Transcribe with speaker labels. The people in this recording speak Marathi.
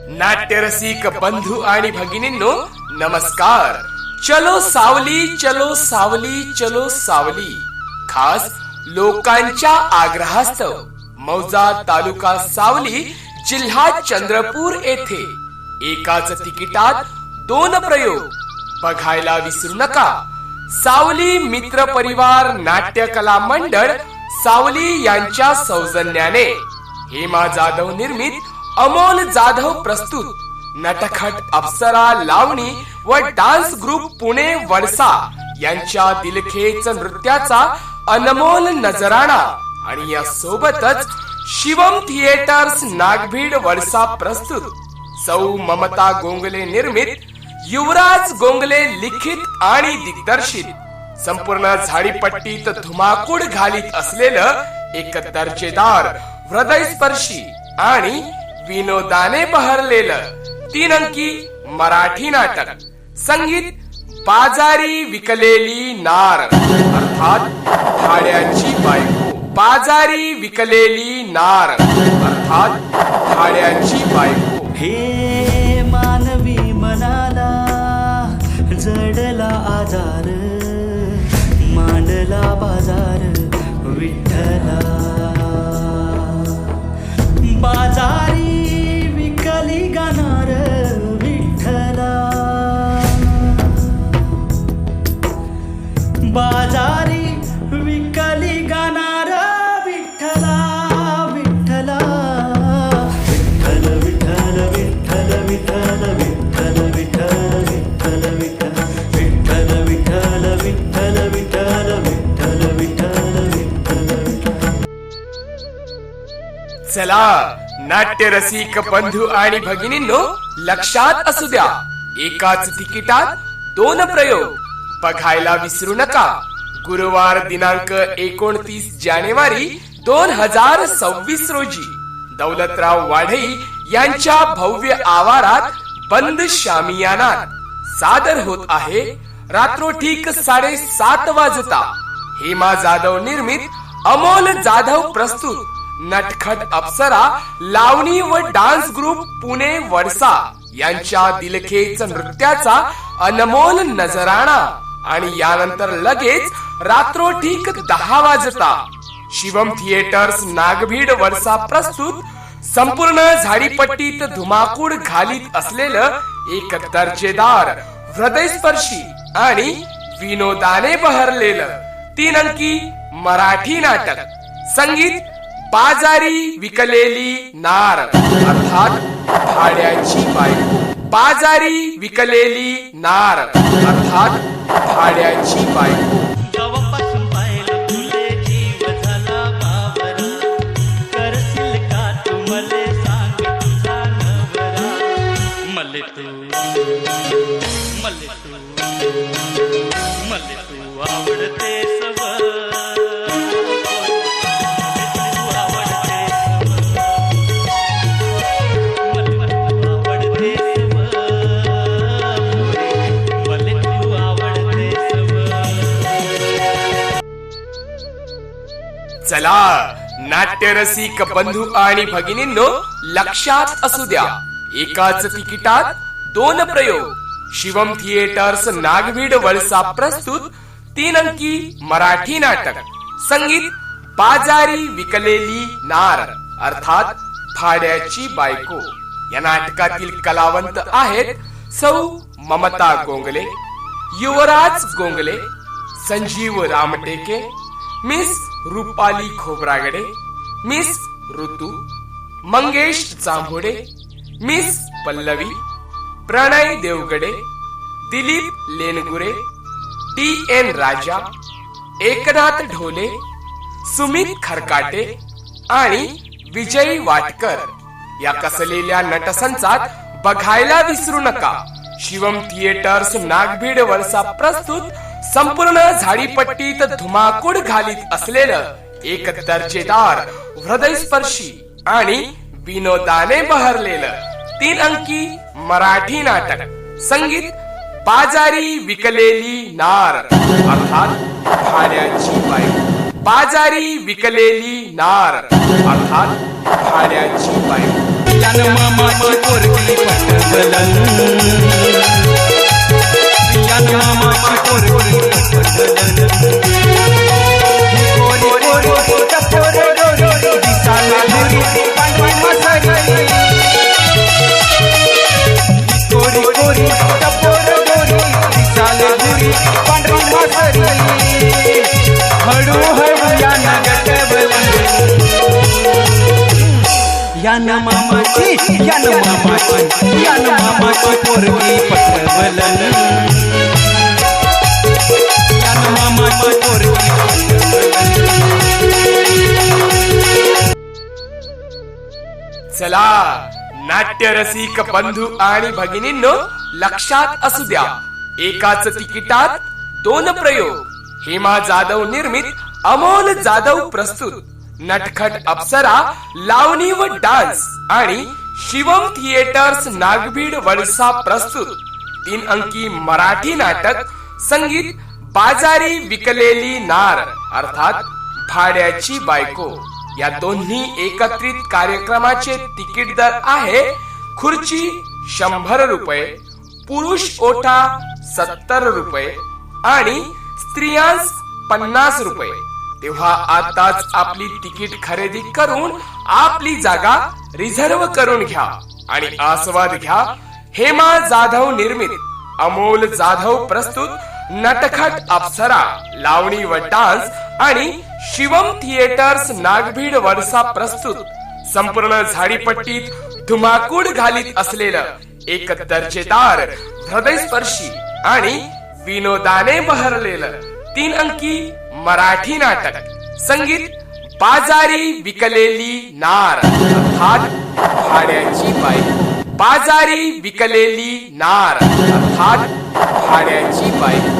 Speaker 1: नाट्यरसिक बंधू आणि भगिनींनो नमस्कार. चलो सावली चलो सावली चलो सावली खास लोकांच्या आग्रहास्तव मौजा तालुका सावली जिल्हा चंद्रपूर येथे एकाच तिकिटात 2 प्रयोग बघायला विसरू नका. सावली मित्र परिवार नाट्य कला मंडळ सावली यांच्या सौजन्याने हेमा जाधव निर्मित, अमोल जाधव प्रस्तुत नटखट अप्सरा लावणी व डान्स ग्रुप पुणे वडसा यांच्या दिलखेच नृत्याचा अनमोल नजराणा आणि या सोबतच शिवम थिएटर्स नागभीड वडसा प्रस्तुत सौ ममता गोंगले निर्मित, युवराज गोंगले लिखित आणि दिग्दर्शित संपूर्ण झाडीपट्टीत धुमाकूळ घालीत असलेलं एक दर्जेदार, हृदयस्पर्शी आणि विनोदाने बहरलेलं 3 अंकी मराठी नाटक. संगीत बाजारी विकलेली नार अर्थात भाड्याची बायको. बाजारी विकलेली नार अर्थात भाड्याची बायको.
Speaker 2: हे मानवी मनाला जडला आजार, मांडला बाजार विठ्ठला. बाजारी विकली गाणार विठ्ठला, बाजारी विकली गाणार विठ्ठला. विठ्ठला विठ्ठल विठ्ठल विठ्ठल विठ्ठल विठ्ठल विठ्ठल विठ्ठल विठ्ठल विठ्ठल विठ्ठल विठ्ठल विठ्ठल विठ्ठल विठ्ठल.
Speaker 1: चला नाट्यरसिक बंधू आणि भगिनींनो लक्षात असू द्या, एकाच तिकिटात 2 प्रयोग बघायला विसरू नका. गुरुवार दिनांक 29 जानेवारी 2026 रोजी दौलतराव वाढई यांच्या भव्य आवारात बंद शामियानात सादर होत आहे. रात्रोठीक 7:30 वाजता हेमा जाधव निर्मित, अमोल जाधव प्रस्तुत नटखट अप्सरा लावणी व डान्स ग्रुप पुणे वडसा यांच्या दिलखेच नृत्याचा अनमोल नजराणा आणि यानंतर लगेच रात्रोठीक 10 वाजता शिवम थिएटर्स नागभीड वडसा प्रस्तुत संपूर्ण झाडीपट्टीत धुमाकूळ घालीत असलेलं एक दर्जेदार, हृदयस्पर्शी आणि विनोदाने बहरलेलं 3 अंकी मराठी नाटक. संगीत बाजारी विकलेली नार अर्थात भाड्याची बायको. बाजारी विकलेली नार अर्थात भाड्याची बायको.
Speaker 2: जेव्हापासून पाहिलं तुले जीव झाला बाबरा, करशील का तू मले सांग तुझा नवरा. मले तू आवडते सव,
Speaker 1: चला नाट्यरसिक बंधू आणि भगिनींनो लक्षात असू द्या, एकाच तिकिटात 2 प्रयोग शिवम थिएटर्स नागभीड वडसा प्रस्तुत 3 अंकी मराठी नाटक. संगीत बाजारी विकलेली नार अर्थात भाड्याची बायको. या नाटकातील कलावंत आहेत सौ ममता गोंगले, युवराज गोंगले, संजीव रामटेके, मिस रुपाली खोब्रागडे, मिस ऋतू, मंगेश जांभोडे, मिस पल्लवी, प्रणय देवगडे, दिलीप लेनगुरे, TN राजा, एकनाथ ढोले, सुमित खरकाटे आणि विजय वाटकर या कसलेल्या नटसंचात बघायला विसरू नका. शिवम थिएटर्स नागभीड वडसा प्रस्तुत संपूर्ण झाडीपट्टीत धुमाकूळ घालीत असलेलं एक दर्जेदार, हृदयस्पर्शी आणि विनोदाने बहरलेलं 3 अंकी मराठी नाटक. संगीत बाजारी विकलेली नार अर्थात भाड्याची बायको. बाजारी विकलेली नार अर्थात भाड्याची बायको.
Speaker 2: मामाची पोरगी
Speaker 3: पटवलन यान मामाची पोरगी पटवलन कोरी कोरी टपोर डोरी दिसाला गोरी पांढरी मसारी कोरी कोरी टपोर डोरी दिसाला गोरी पांढरी मसारी हळू हळू यान गटवलन यान मामाची पोरगी पटवलन यान मामाची पोरगी
Speaker 1: चला नाट्य रसिक बंधू आणि भगिनींनो, लक्षात असू द्या, एकाच तिकिटात दोन प्रयोग. हेमा जाधव निर्मित, अमोल जाधव प्रस्तुत नटखट अप्सरा लावणी व डान्स आणि शिवम थिएटर्स नागभीड वळसा प्रस्तुत 3 अंकी मराठी नाटक संगीत बाजारी विकलेली नार अर्थात भाड्याची बायको. या दोन्ही एकत्रित कार्यक्रमाचे तिकीट दर आहे खुर्ची 100 रुपये, पुरुष ओटा 70 रुपये आणि स्त्रियांस 50 रुपये. तेव्हा आताच आपली तिकीट खरेदी करून आपली जागा रिझर्व करून घ्या आणि आस्वाद घ्या हेमा जाधव निर्मित, अमोल जाधव प्रस्तुत नटखट अप्सरा लावणी व डान्स आणि शिवम थिएटर्स नागभीड वळसा प्रस्तुत संपूर्ण झाडीपट्टीत धुमाकूळ घालीत असलेलं एक दर्जेदार, हृदयस्पर्शी आणि विनोदाने बहरलेलं 3 अंकी मराठी नाटक संगीत बाजारी विकलेली नार अर्थात भाड्याची बायको. बाजारी विकलेली नार अर्थात भाड्याची बायको.